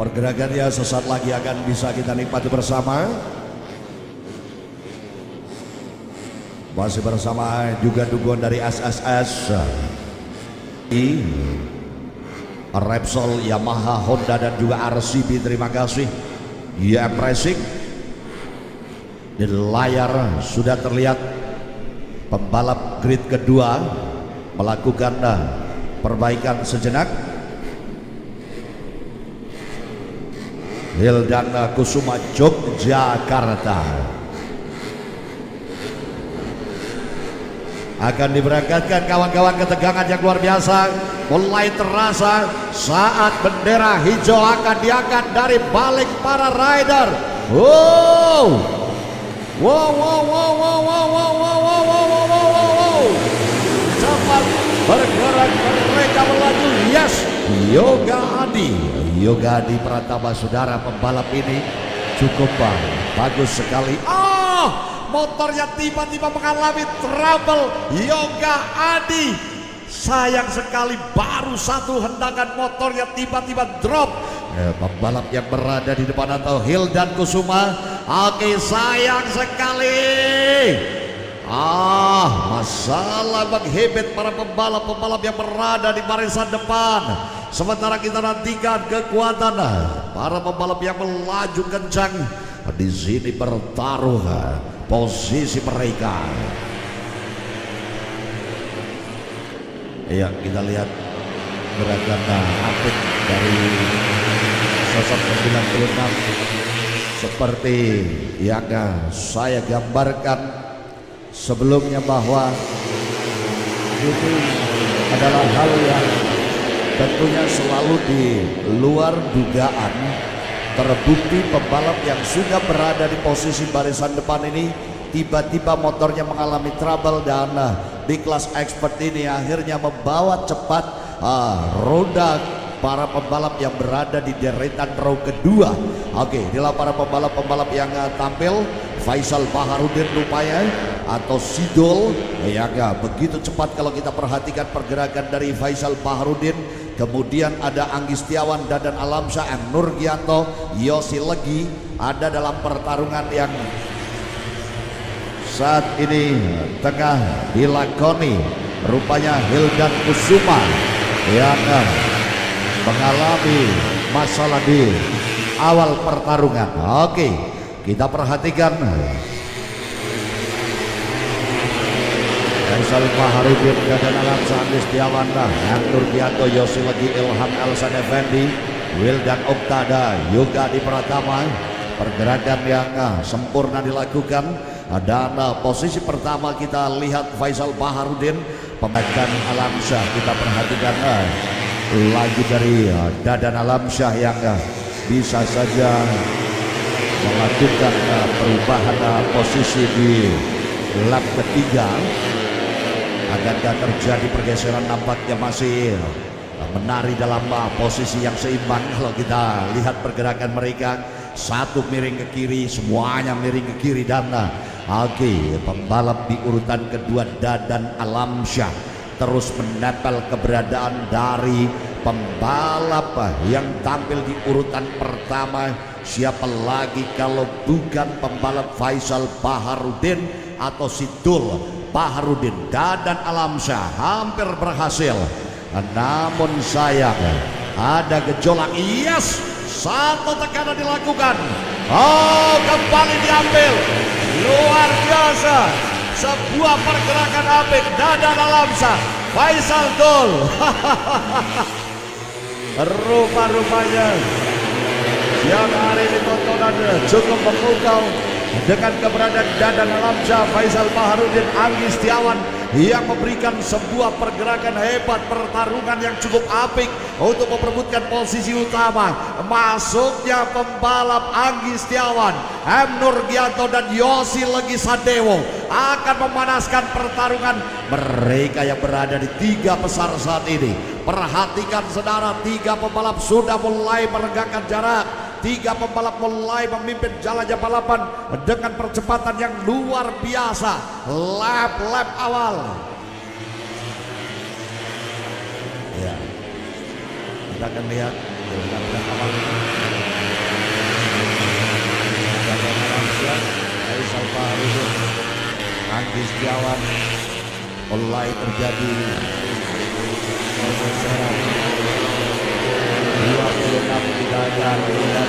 Pergerakannya sesaat lagi akan bisa kita nikmati bersama. Masih bersama juga dukungan dari SSS, Repsol, Yamaha, Honda dan juga RCB. Terima kasih. YM Racing. Di layar sudah terlihat pembalap grid kedua melakukan perbaikan sejenak. Hildan Kusuma, Yogyakarta. Akan diberangkatkan kawan-kawan, ketegangan yang luar biasa mulai terasa saat bendera hijau akan diangkat dari balik para rider. Wow, wow, wow, wow, wow, wow, wow, wow, wow, wow, wow, wow. Cepat bergerak mereka melaju. Yes, Yoga Adi Pratama, saudara pembalap ini cukup bagus sekali. Motornya tiba-tiba mengalami trouble. Yoga Adi, sayang sekali, baru satu hendangan motornya tiba-tiba drop. Pembalap yang berada di depan atau Hildan Kusuma. Oke, sayang sekali. Masalah menghebet para pembalap yang berada di barisan depan. Sementara kita nantikan kekuatan para pembalap yang melaju kencang. Di sini bertaruh posisi mereka. Ya, kita lihat gerakan apik dari sosok 96 seperti yang saya gambarkan sebelumnya, bahwa ini adalah hal yang tentunya selalu di luar dugaan. Terbukti pembalap yang sudah berada di posisi barisan depan ini tiba-tiba motornya mengalami trouble, dan di kelas expert ini akhirnya membawa cepat roda para pembalap yang berada di deretan row kedua. Oke, inilah para pembalap yang tampil. Faisal Baharudin rupanya atau Sidol yang begitu cepat kalau kita perhatikan pergerakan dari Faisal Baharudin. Kemudian ada Anggi Setiawan, Dadan Alamsyah, M. Nurgianto, Yosi Legi ada dalam pertarungan yang saat ini tengah dilakoni. Rupanya Hildan Kusuma yang mengalami masalah di awal pertarungan. Oke, kita perhatikan Faisal Baharudin, Dadan Alamsyah, Anggi Setiawan, M. Nurgianto, Yosi Legi, Ilham Elsan Effendi, Wildan Oktada, Yoga Adi Pratama. Pergerakan yang sempurna dilakukan. Dan posisi pertama kita lihat Faisal Baharudin, pembagian Alamsyah. Kita perhatikan lagi dari Dadan Alamsyah yang bisa saja melakukan perubahan posisi di lap ketiga. Akankah terjadi pergeseran? Nampaknya masih menari dalam posisi yang seimbang. Kalau kita lihat pergerakan mereka, satu miring ke kiri, semuanya miring ke kiri. Dan pembalap di urutan kedua Dadan Alamsyah terus menempel keberadaan dari pembalap yang tampil di urutan pertama. Siapa lagi kalau bukan pembalap Faisal Baharudin atau Sidul Baharudin. Dadan Alamsyah hampir berhasil, namun sayang ada gejolak. Yes, satu tekanan dilakukan. Kembali diambil. Luar biasa, sebuah pergerakan apik. Dadan Alamsyah, Faisal Dul. Rupa-rupanya yang hari ini tontonan cukup memukau dengan keberadaan Dadan Alamsyah, Faisal Baharudin, Anggi Setiawan yang memberikan sebuah pergerakan hebat, pertarungan yang cukup apik untuk memperebutkan posisi utama. Masuknya pembalap Anggi Setiawan, M. Nurgianto dan Yosi Legi Sadewo akan memanaskan pertarungan mereka yang berada di tiga besar saat ini. Perhatikan saudara, tiga pembalap sudah mulai meregangkan jarak. Tiga pembalap mulai memimpin jalannya balapan dengan percepatan yang luar biasa. Lap awal. Ya, kita akan lihat lap awal depan mulai terjadi pergeseran. 26 kita akan melihat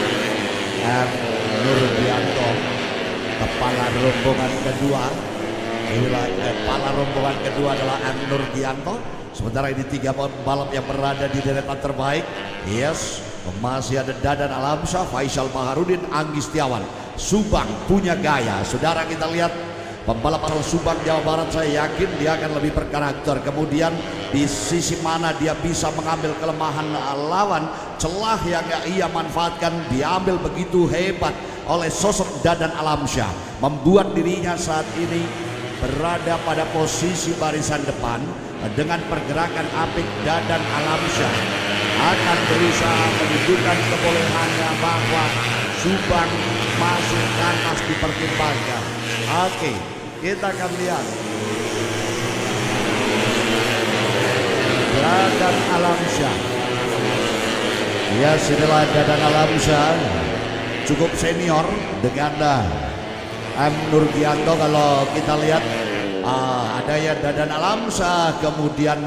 M. Nurgianto, kepala rombongan kedua. Inilah kepala rombongan kedua adalah M. Nurgianto. Sementara ini 3 pembalap yang berada di deretan terbaik. Yes, masih ada Dadan Alamsyah, Faisal Baharudin, Anggi Setiawan. Subang punya gaya. Saudara, kita lihat pembalap asal Subang Jawa Barat, saya yakin dia akan lebih berkarakter. Kemudian di sisi mana dia bisa mengambil kelemahan lawan, celah yang ia manfaatkan diambil begitu hebat oleh sosok Dadan Alamsyah, membuat dirinya saat ini berada pada posisi barisan depan. Dengan pergerakan apik, Dadan Alamsyah akan berusaha menunjukkan kebolehannya bahwa Subang masih pantas dipertimbangkan. Oke, kita akan lihat Dadan Alamsyah. Ya, inilah Dadan Alamsyah, cukup senior dengan M. Nurgianto. Kalau kita lihat ada ya Dadan Alamsyah, kemudian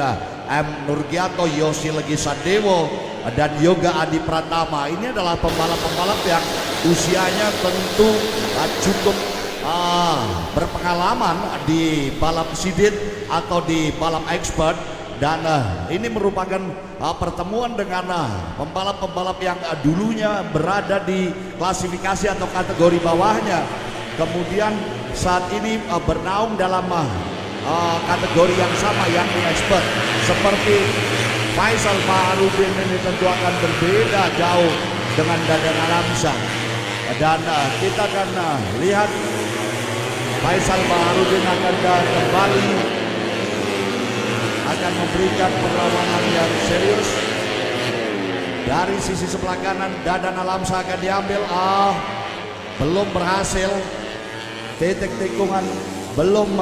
M. Nurgianto, Yosi Legisadewo, dan Yoga Adi Pratama. Ini adalah pembalap-pembalap yang usianya tentu cukup berpengalaman di balap sidit atau di balap expert. Dan ini merupakan pertemuan dengan pembalap-pembalap yang dulunya berada di klasifikasi atau kategori bawahnya, kemudian saat ini bernaung dalam kategori yang sama, yang di expert. Seperti Faisal Baharudin ini tentu akan berbeda jauh dengan Dadan Alamsyah. Dan kita akan lihat Faisal Baharudin akan kembali akan memberikan perlawanan yang serius. Dari sisi sebelah kanan Dadan Alamsyah akan diambil, belum berhasil. Titik tikungan belum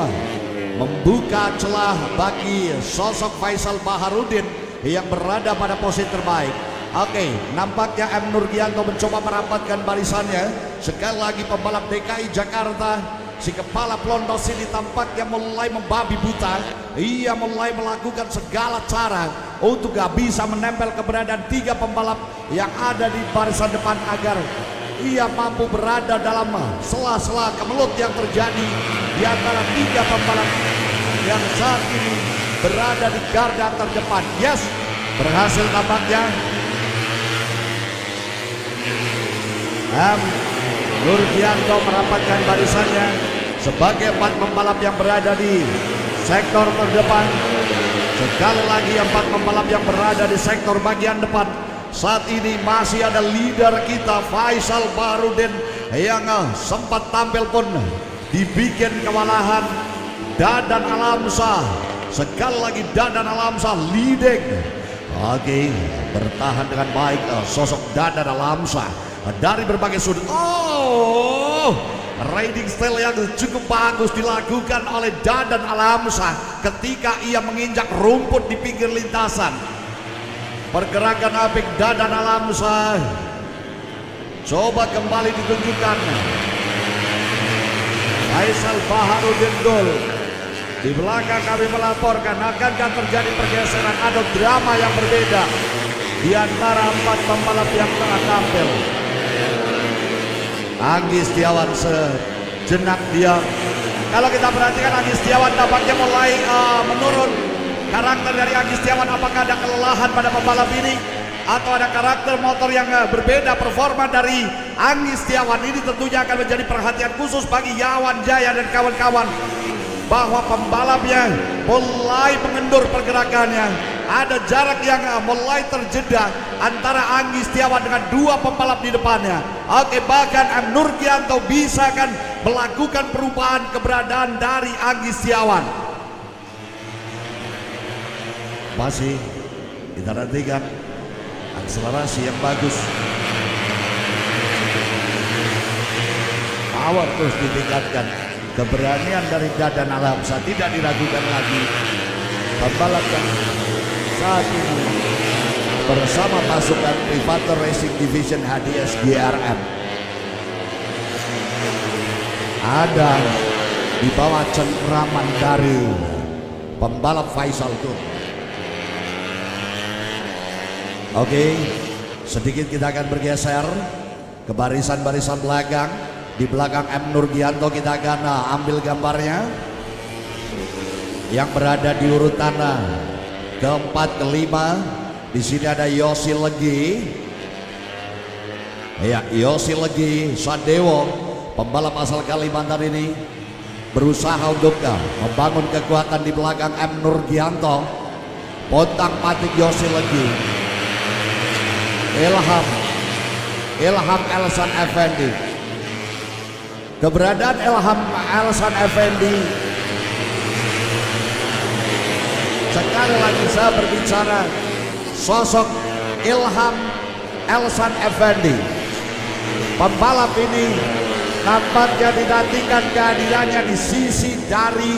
membuka celah bagi sosok Faisal Baharudin yang berada pada posisi terbaik. Oke, nampaknya M. Nurgianto mencoba merapatkan barisannya. Sekali lagi pembalap DKI Jakarta, si kepala pelontos ini tampaknya mulai membabi buta. Ia mulai melakukan segala cara untuk gak bisa menempel keberadaan 3 pembalap yang ada di barisan depan agar ia mampu berada dalam sela-sela kemelut yang terjadi di antara 3 pembalap yang saat ini berada di garda terdepan. Yes, berhasil tampaknya. M. Nurgianto merapatkan barisannya sebagai 4 pembalap yang berada di sektor terdepan. Sekali lagi 4 pembalap yang berada di sektor bagian depan. Saat ini masih ada leader kita Faisal Baharudin yang sempat tampil pun dibikin kewalahan. Dadan Alamsyah, sekali lagi Dadan Alamsyah leading. Oke, bertahan dengan baik sosok Dadan Alamsyah dari berbagai sudut. Riding style yang cukup bagus dilakukan oleh Dadan Alamsyah ketika ia menginjak rumput di pinggir lintasan. Pergerakan apik Dadan Alamsyah coba kembali ditunjukkan. Faisal Baharudin gol. Di belakang kami melaporkan akankah terjadi pergeseran atau drama yang berbeda di antara 4 pembalap yang tengah tampil. Anggi Setiawan sejenak dia. Kalau kita perhatikan Anggi Setiawan tampaknya mulai menurun. Karakter dari Anggi Setiawan, apakah ada kelelahan pada pembalap ini atau ada karakter motor yang berbeda performa dari Anggi Setiawan? Ini tentunya akan menjadi perhatian khusus bagi Yawan Jaya dan kawan-kawan, bahwa pembalapnya mulai mengendur pergerakannya. Ada jarak yang mulai terjeda antara Anggi Setiawan dengan 2 pembalap di depannya. Oke, bahkan M. Nurgianto bisa akan melakukan perubahan keberadaan dari Anggi Setiawan. Masih kita nantikan akselerasi yang bagus, power terus ditingkatkan, keberanian dari Dadan Alamsyah tidak diragukan lagi. Pembalap yang saat ini bersama pasukan Privator Racing Division HDS GRM ada di bawah cengkraman dari pembalap Faisal Group. Oke, sedikit kita akan bergeser ke barisan-barisan belakang. Di belakang M. Nurgianto kita akan ambil gambarnya yang berada di urutan keempat, kelima. Di sini ada Yosi Legi. Ya, Yosi Legi Sadewo, pembalap asal Kalimantan ini berusaha untuk membangun kekuatan di belakang M. Nurgianto. Pontang patik Yosi Legi. Ilham Elsan Effendi. Keberadaan Ilham Elsan Effendi, sekali lagi saya berbicara sosok Ilham Elsan Effendi. Pembalap ini nampaknya dinantikan kehadirannya di sisi dari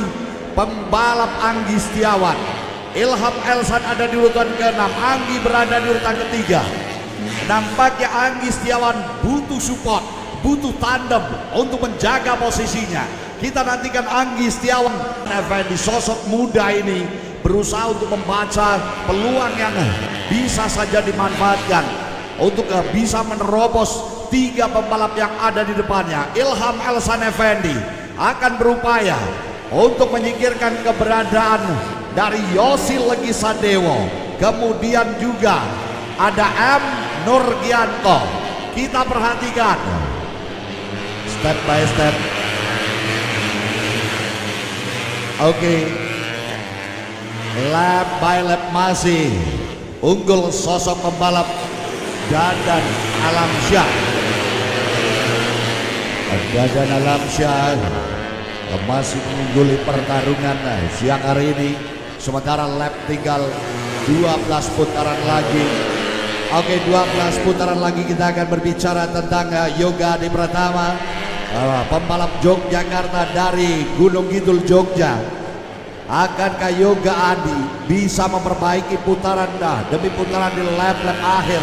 pembalap Anggi Setiawan. Ilham Elsan ada di urutan ke-6, Anggi berada di urutan ke-3. Nampaknya Anggi Setiawan butuh support, butuh tandem untuk menjaga posisinya. Kita nantikan Anggi Setiawan Effendi, sosok muda ini berusaha untuk membaca peluang yang bisa saja dimanfaatkan untuk bisa menerobos 3 pembalap yang ada di depannya. Ilham Elsan Effendi akan berupaya untuk menyingkirkan keberadaan dari Yosi Legi Sadewo. Kemudian juga ada M. Nurgianto. Kita perhatikan step by step. Oke, lap by lap masih unggul sosok pembalap Dadan Alamsyah. Dadan Alamsyah masih mengungguli pertarungan siang hari ini. Sementara lap tinggal 12 putaran lagi. Oke, 12 putaran lagi kita akan berbicara tentang Yoga Adi Pratama, pembalap Yogyakarta dari Gunung Kidul Jogja. Akankah Yoga Adi bisa memperbaiki putaran demi putaran di lap-lap akhir?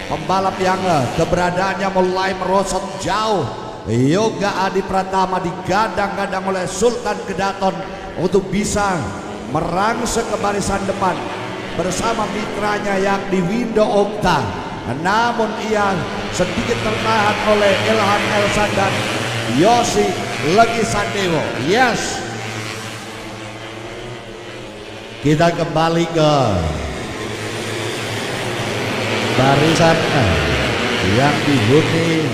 Pembalap yang keberadaannya mulai merosot jauh. Yoga Adi Pratama digadang-gadang oleh Sultan Kedaton untuk bisa merangsek ke barisan depan bersama mitranya yang di Windo Okta. Namun ia sedikit tertahan oleh Ilham Elsan dan Yosi Legi Sadewo. Yes, kita kembali ke barisan yang dihuni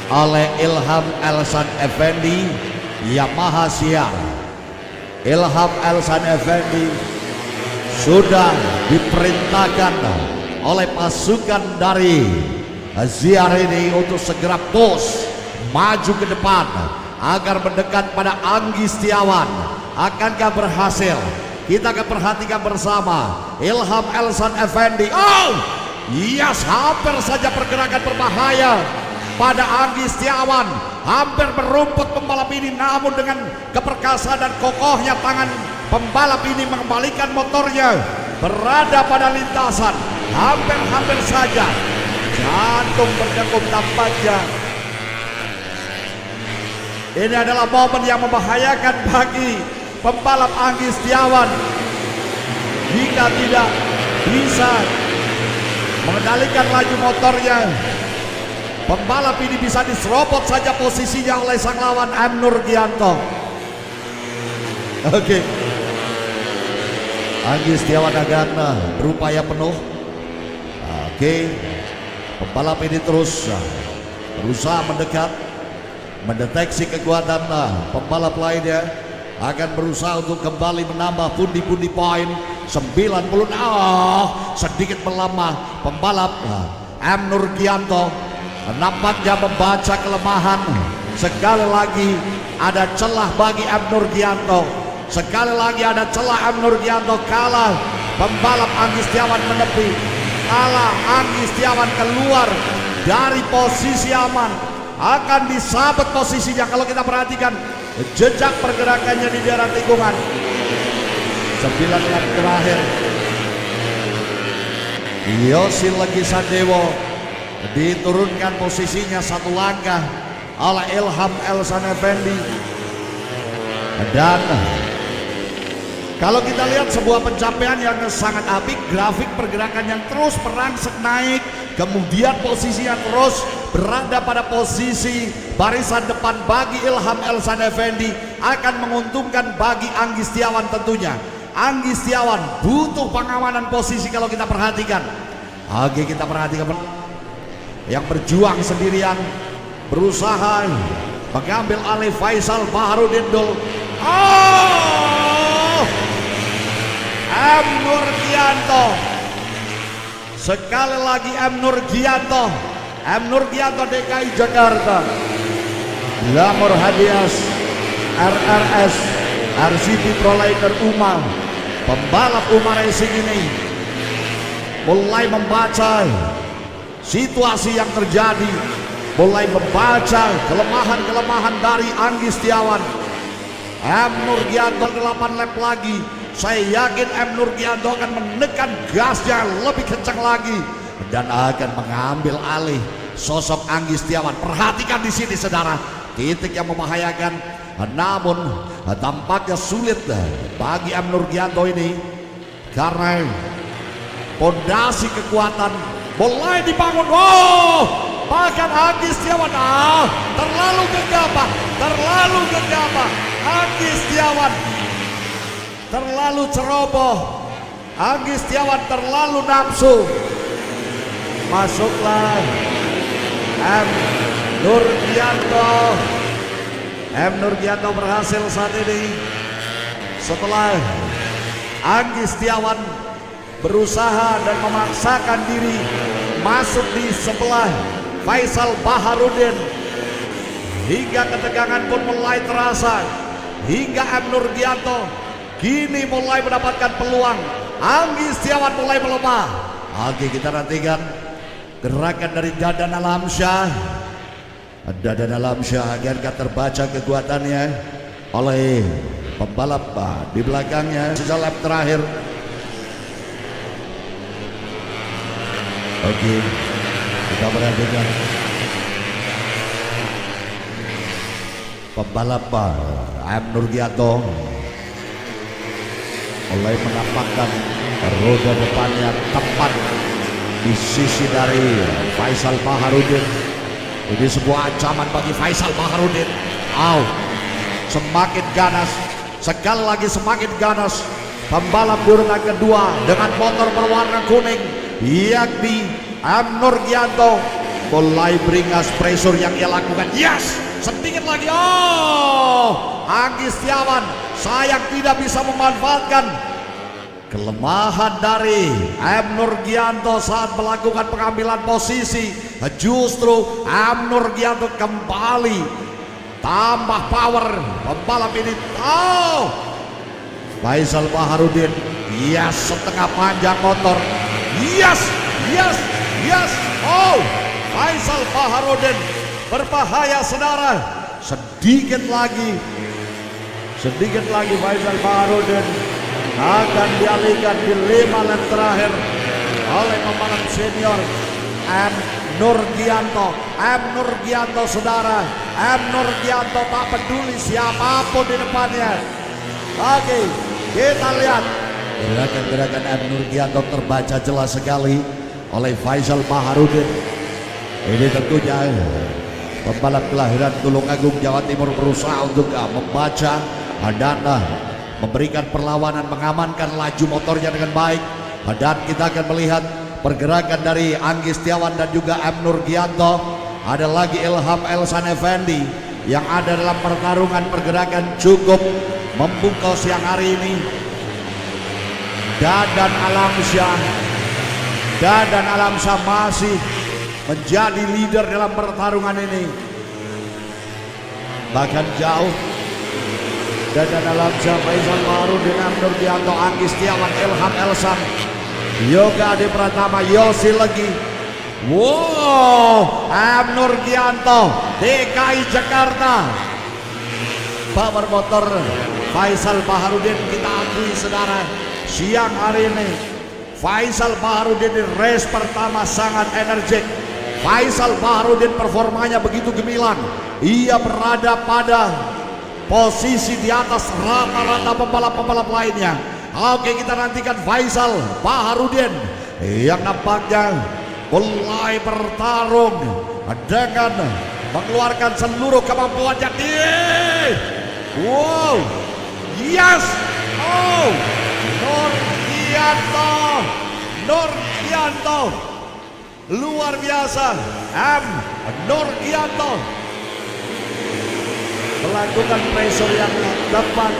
oleh Ilham Elsan Effendi, Yamaha Siar. Ilham Elsan Effendi sudah diperintahkan oleh pasukan dari Ziar ini untuk segera push maju ke depan agar mendekat pada Anggi Setiawan. Akankah berhasil? Kita akan perhatikan bersama Ilham Elsan Effendi. Oh, yes, hampir saja pergerakan berbahaya pada Anggi Setiawan. Hampir merumput pembalap ini, namun dengan keperkasaan dan kokohnya tangan pembalap ini mengembalikan motornya berada pada lintasan. Hampir saja jantung berdegup tampaknya. Ini adalah momen yang membahayakan bagi pembalap Anggi Setiawan jika tidak bisa mengendalikan laju motornya. Pembalap ini bisa diserobot saja posisinya oleh sang lawan M. Nurgianto. Oke, Anggi Setiawan akan berupaya penuh. Oke, pembalap ini terus berusaha mendekat, mendeteksi kekuatan pembalap lainnya. Akan berusaha untuk kembali menambah pundi-pundi poin 90. Sedikit melemah pembalap M. Nurgianto. Nampaknya membaca kelemahan. Sekali lagi ada celah bagi M. Nurgianto. Sekali lagi ada celah M. Nurgianto. Kalah pembalap Anggi Setiawan menepi. Kalah Anggi Setiawan keluar dari posisi aman. Akan disabet posisinya kalau kita perhatikan jejak pergerakannya di daerah tikungan. 9 lap terakhir. Yosi Legi Sadewo diturunkan posisinya 1 langkah oleh Ilham Elsan Effendi. Dan kalau kita lihat sebuah pencapaian yang sangat apik, grafik pergerakan yang terus merangsek naik, kemudian posisinya terus berada pada posisi barisan depan bagi Ilham Elsan Effendi, akan menguntungkan bagi Anggi Setiawan tentunya. Anggi Setiawan butuh pengamanan posisi kalau kita perhatikan. Oke, kita perhatikan yang berjuang sendirian, berusaha mengambil alih Faisal Baharudin Dul. M. Nurgianto, sekali lagi M. Nurgianto, M. Nurgianto DKI Jakarta, Glamor Hadias RRS RCT Proliner Uma, pembalap Uma Racing ini mulai membaca situasi yang terjadi, mulai membaca kelemahan-kelemahan dari Anggi Setiawan. M. Nurgianto 8 lap lagi. Saya yakin M. Nurgianto akan menekan gasnya lebih kencang lagi dan akan mengambil alih sosok Anggi Setiawan. Perhatikan di sini saudara, titik yang membahayakan, namun tampaknya sulit bagi M. Nurgianto ini karena pondasi kekuatan mulai dibangun. Bahkan Anggi Setiawan terlalu gegabah, Anggi Setiawan terlalu ceroboh, Anggi Setiawan terlalu nafsu. Masuklah M. Nurgianto. M. Nurgianto berhasil saat ini setelah Anggi Setiawan berusaha dan memaksakan diri masuk di sebelah Faisal Baharudin, hingga ketegangan pun mulai terasa, hingga M. Nurgianto kini mulai mendapatkan peluang. Anggi Setiawan mulai melemah. Oke, kita nantikan gerakan dari Dadan Alamsyah. Dadan Alamsyah akan terbaca kekuatannya oleh pembalap di belakangnya. Sisa lap terakhir. Oke, kita perhatikan pembalap M. Nurgianto mulai menampakkan roda depannya tepat di sisi dari Faisal Baharudin. Ini sebuah ancaman bagi Faisal Baharudin. Semakin ganas, sekali lagi semakin ganas pembalap urutan kedua dengan motor berwarna kuning, yakni M. Nurgianto, mulai beringas pressure yang ia lakukan. Yes, sedikit lagi. Anggi Setiawan sayang tidak bisa memanfaatkan kelemahan dari M. Nurgianto saat melakukan pengambilan posisi. Justru M. Nurgianto kembali tambah power pembalap ini. Faisal Baharudin, setengah panjang motor. Faisal Baharudin berbahaya saudara. Sedikit lagi Faisal Baharudin akan dialihkan di 5 lap terakhir oleh pembalap senior M. Nurgianto. M. Nurgianto saudara, M. Nurgianto tak peduli siapapun di depannya. Oke, kita lihat gerakan-gerakan M. Nurgianto terbaca jelas sekali oleh Faisal Baharudin. Ini tentunya pembalap kelahiran Tulungagung, Jawa Timur berusaha untuk membaca dan memberikan perlawanan, mengamankan laju motornya dengan baik. Dan kita akan melihat pergerakan dari Anggi Setiawan dan juga M. Nurgianto. Ada lagi Ilham Elsan Effendi yang ada dalam pertarungan pergerakan cukup memukau siang hari ini. Dadan Alamsyah masih menjadi leader dalam pertarungan ini, bahkan jauh. Dadan Alamsyah, Faisal Baharudin, M. Nurgianto, Anggi Setiawan, Ilham Elsan, Yoga Adi Pratama, Yosi lagi. M. Nurgianto DKI Jakarta. Power motor Faisal Baharudin, kita akui saudara, siang hari ini Faisal Baharudin di race pertama sangat energik. Faisal Baharudin performanya begitu gemilang. Ia berada pada posisi di atas rata-rata pembalap-pembalap lainnya. Oke, kita nantikan Faisal Baharudin yang nampaknya mulai bertarung dengan mengeluarkan seluruh kemampuannya. Wow, yes, oh, Nurgianto, luar biasa. Nurgianto melakukan pressure yang tepat.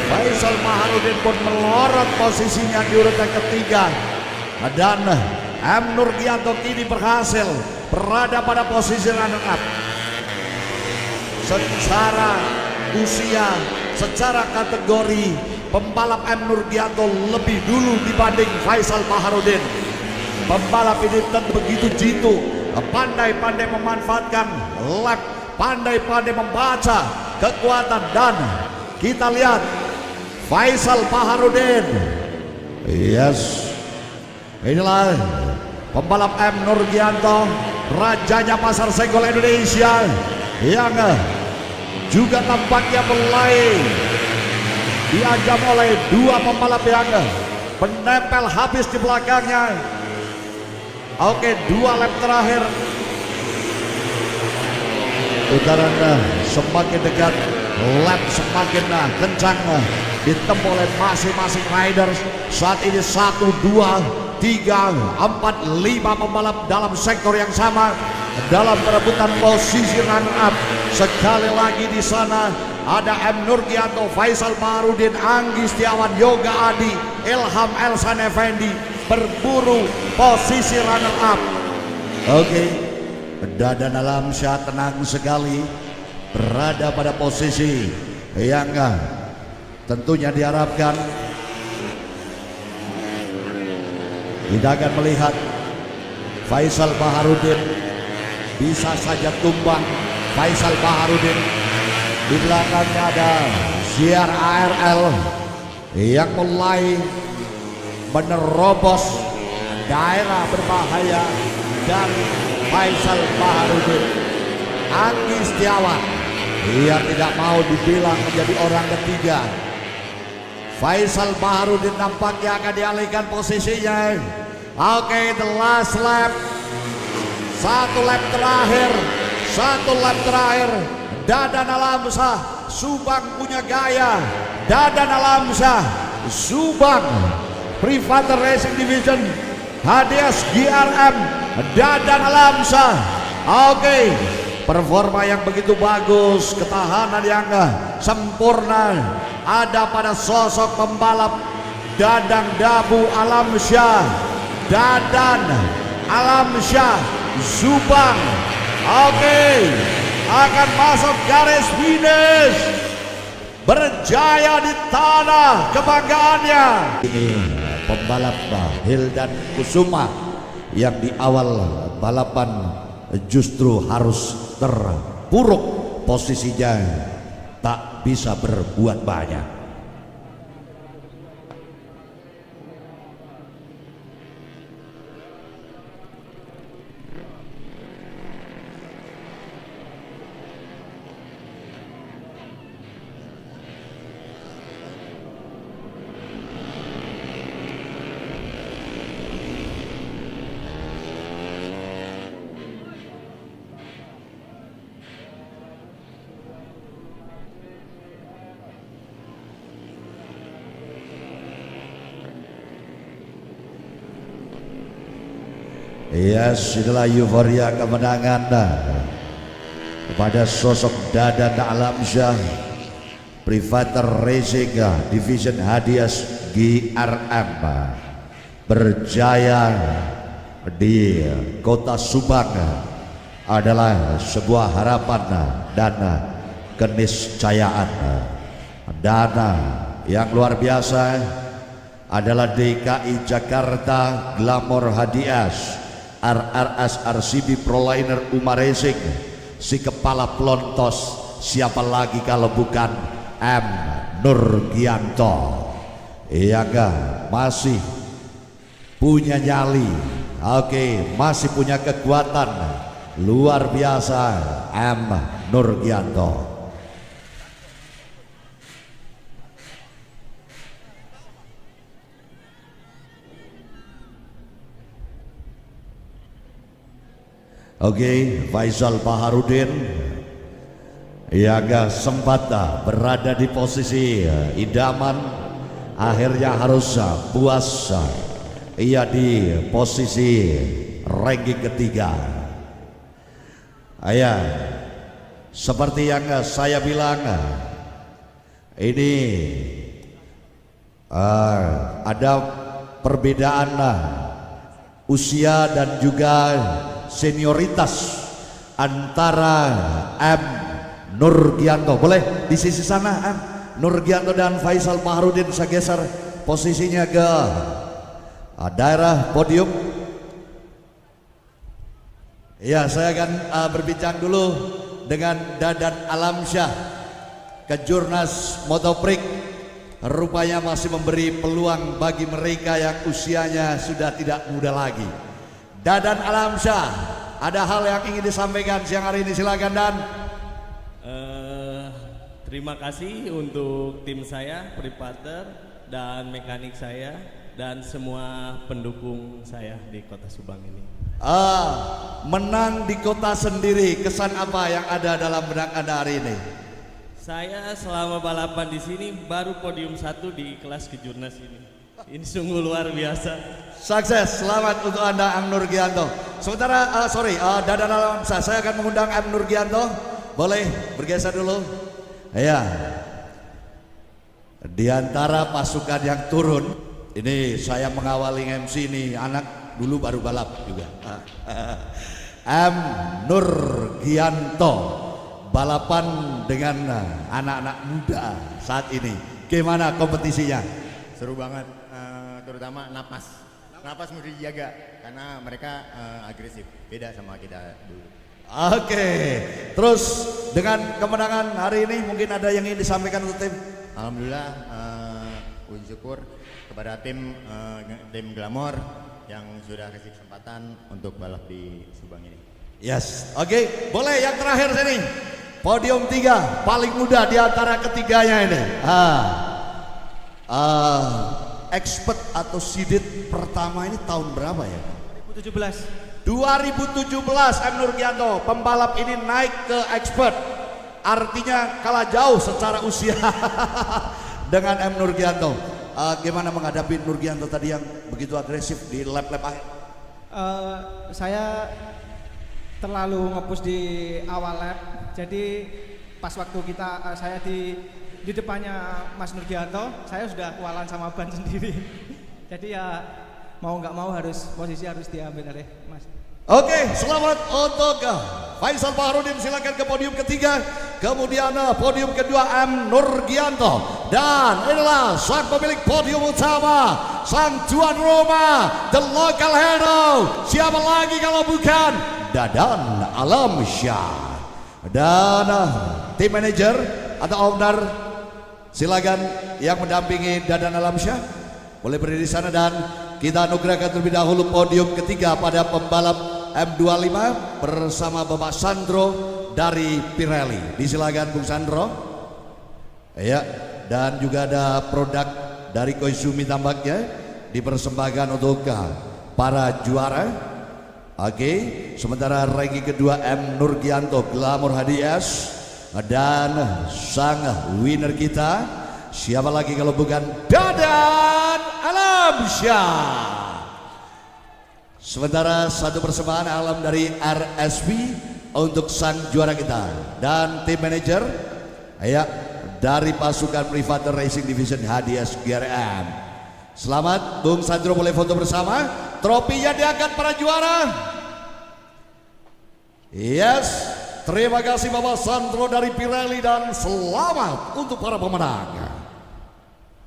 Faisal Baharudin pun melorot posisinya di urutan ketiga, dan Nurgianto kini berhasil berada pada posisi runner up. Secara usia, secara kategori, pembalap Nurgianto lebih dulu dibanding Faisal Baharudin. Pembalap ini tentu begitu jitu, pandai-pandai memanfaatkan lap, pandai-pandai membaca kekuatan, dan kita lihat Faisal Baharudin. Yes, inilah pembalap Nurgianto, rajanya pasar senggol Indonesia, yang juga tampaknya mulai diajam oleh dua pembalap yang menempel habis di belakangnya. Oke, 2 lap terakhir. Putaran semakin dekat, lap semakin kencang ditempuh oleh masing-masing riders. Saat ini 1, 2, 3, 4, 5 pembalap dalam sektor yang sama dalam perebutan posisi runner up. Sekali lagi di sana ada Nurgianto, Faisal Baharudin, Anggi Setiawan, Yoga Adi, Ilham Elsan Effendi berburu posisi runner up. Oke, Dadan Alamsyah tenang sekali berada pada posisi yang tentunya diharapkan kita akan melihat Faisal Baharudin bisa saja tumbang. Faisal Baharudin, di belakangnya ada Ziar ARL yang mulai menerobos daerah berbahaya dari Faisal Baharudin. Anggi Setiawan, ia tidak mau dibilang menjadi orang ketiga. Faisal Baharudin nampaknya akan dialihkan posisinya. Oke, the last lap, 1 lap terakhir, 1 lap terakhir. Dadan Alamsyah, Subang punya gaya. Dadan Alamsyah, Subang Private Racing Division, Hadias GRM, Dadan Alamsyah. Oke, performa yang begitu bagus, ketahanan yang sempurna ada pada sosok pembalap Dadang Dabu Alamsyah. Dadan Alamsyah, Subang. Oke, akan masuk garis finish, berjaya di tanah kebanggaannya. Ini pembalap Hildan Kusuma yang di awal balapan justru harus terpuruk posisinya, tak bisa berbuat banyak. Yes, inilah euforia kemenangan kepada sosok Dadan Alamsyah, Private Racing Division Hadias GRM, berjaya di kota Subang adalah sebuah harapan dan keniscayaan. Dan yang luar biasa adalah DKI Jakarta Glamour Hadias RRS RCB Proliner Umar Racing, si kepala pelontos siapa lagi kalau bukan Nurgianto. Iya gak, masih punya nyali. Oke, masih punya kekuatan luar biasa Nurgianto. Oke, Faisal Baharudin yang sempat berada di posisi idaman, akhirnya harus puas ia di posisi ranking ketiga. Ya, seperti yang saya bilang, ini ada perbedaan usia dan juga senioritas antara M. Nurgianto. Boleh di sisi sana M. Nurgianto dan Faisal Baharudin saya geser posisinya ke daerah podium. Ya, saya akan berbincang dulu dengan Dadan Alamsyah, Kejurnas Motoprik. Rupanya masih memberi peluang bagi mereka yang usianya sudah tidak muda lagi. Dadan Alamsyah, ada hal yang ingin disampaikan siang hari ini, silakan Dan. Terima kasih untuk tim saya, Pripater dan mekanik saya dan semua pendukung saya di Kota Subang ini. Menang di kota sendiri, kesan apa yang ada dalam benak Anda hari ini? Saya selama balapan di sini baru podium 1 di kelas Kejurnas ini. Ini sungguh luar biasa. Sukses, selamat untuk Anda M. Nurgianto. Sementara Dadan Alamsyah, saya akan mengundang M. Nurgianto. Boleh bergeser dulu. Ya. Di antara pasukan yang turun, ini saya mengawali MC ini, anak dulu baru balap juga. M. Nurgianto, balapan dengan anak-anak muda saat ini. Gimana kompetisinya? Seru banget, terutama napas mesti dijaga karena mereka agresif, beda sama kita dulu. Oke, terus dengan kemenangan hari ini mungkin ada yang ingin disampaikan untuk tim? Alhamdulillah, puji syukur kepada tim Glamor yang sudah kasih kesempatan untuk balap di Subang ini. Yes, oke, boleh yang terakhir sini. Podium 3, paling muda di antara ketiganya ini. Expert atau sidit pertama ini tahun berapa ya? 2017 M. Nurgianto, pembalap ini naik ke expert. Artinya kalah jauh secara usia dengan M. Nurgianto. Gimana menghadapi Nurgianto tadi yang begitu agresif di lap-lap akhir? Saya terlalu ngepush di awal lap, jadi pas waktu saya di depannya Mas Nurgianto, saya sudah kualan sama ban sendiri. Jadi ya mau nggak mau posisi harus diambil oleh Mas. Oke, selamat untuk Faisal Baharudin, silakan ke podium ketiga. Kemudian podium kedua M. Nurgianto. Dan inilah sang pemilik podium utama, sang tuan rumah, the local hero. Siapa lagi kalau bukan Dadan Alamsyah. Dan tim manager atau owner, silakan yang mendampingi Dadan Alamsyah boleh berdiri di sana, dan kita anugerahkan terlebih dahulu podium ketiga pada pembalap M25 bersama Bapak Sandro dari Pirelli. Disilakan Bung Sandro. Ya, dan juga ada produk dari Koizumi tampaknya dipersembahkan untuk para juara. Oke, sementara ranking kedua M. Nurgianto Glamor HDS, dan sang winner kita siapa lagi kalau bukan Dadan Alamsyah. Sementara satu persembahan alam dari RSP untuk sang juara kita, dan tim manager ya dari pasukan Privater Racing Division HDS GRM. Selamat Bung Sandro, boleh foto bersama. Tropinya diangkat para juara. Yes, terima kasih Bapak Sandro dari Pirelli, dan selamat untuk para pemenang.